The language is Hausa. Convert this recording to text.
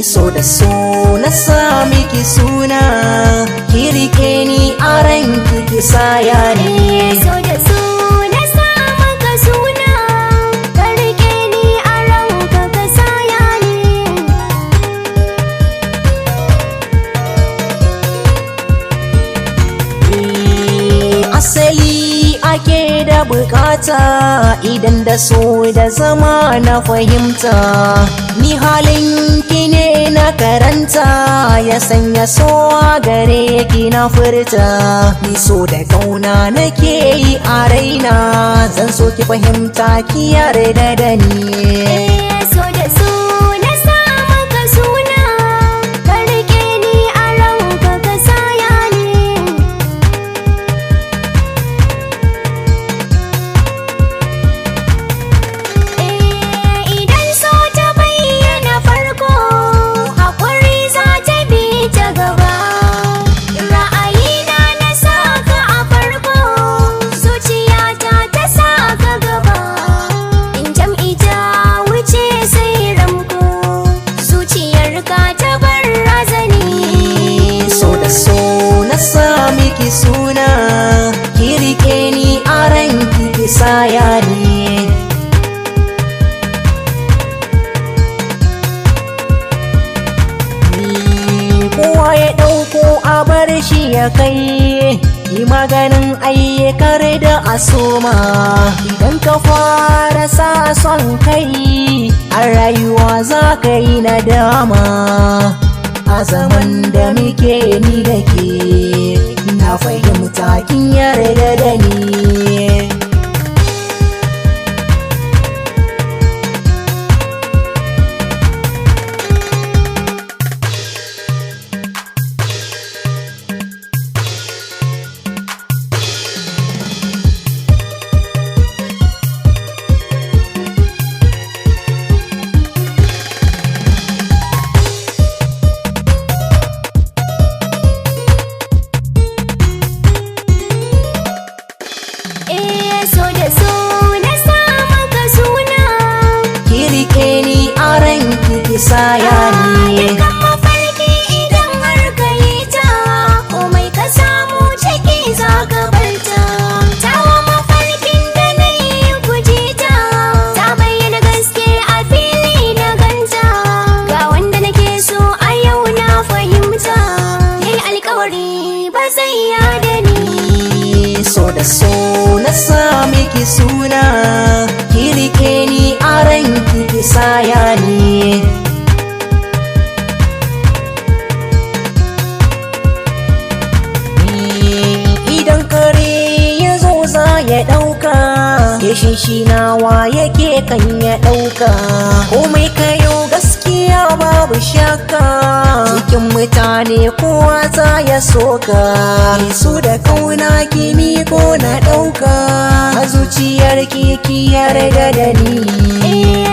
So da so na sa miki suna, ki rike ni a ranki ki saya ni. So da so na sa maka suna, ka rike ni a ranka ka saya ni. Asali ake da bukata idan da so da zama na fahimta. Ni halin ki ne na karanta, ya sanya so a gare ki na furta. Ni so da kauna nake yi a raina, zan so ki fahimta ki yarda da ni. So da so na sa maka suna, ka rike ni a ranka ka saya ni. Idan so ta bayyana farko, haƙuri za ta bi ta gaba. Ra'ayina na saka a farko, zuciyata ta saka gaba. In jam'i ta wuce sai ramko, zuciyarka ta bar razani. So da so na sa miki suna, ki rike ni a ranki ki saya ni. Kowa ya ɗauko a bar shi ya kai, yi maganin ayyukar da a soma. Idan ka fara sa son kai, a rayuwa za ka yi nadama. A zaman da muke ni da ke, na fahimta kin yarda da ni. So da so na sa maka suna, Ki rike ni a ranki ki saya ni. dukkan mafarki idan har ka yi ta, komai ka samu ciki za ka bar ta. Tawa mafarkin da na yi guji ta, ta bayyana gaske a fili na ganta. Ga wanda nake so a yau na fahimta, yayi alkawari ba zai yada ni. So da so na sa miki suna, ki rike ni a ranki ki saya ni. Idan kare ya zo za ya ɗauka, ke shinshinawa yake kan ya ɗauka. Komai kayo gaskiya babu shakka, cikin mutane kowa za ya soka. Su da kauna kimi ko na ɗauka, a zuciyar ki yarda da ni.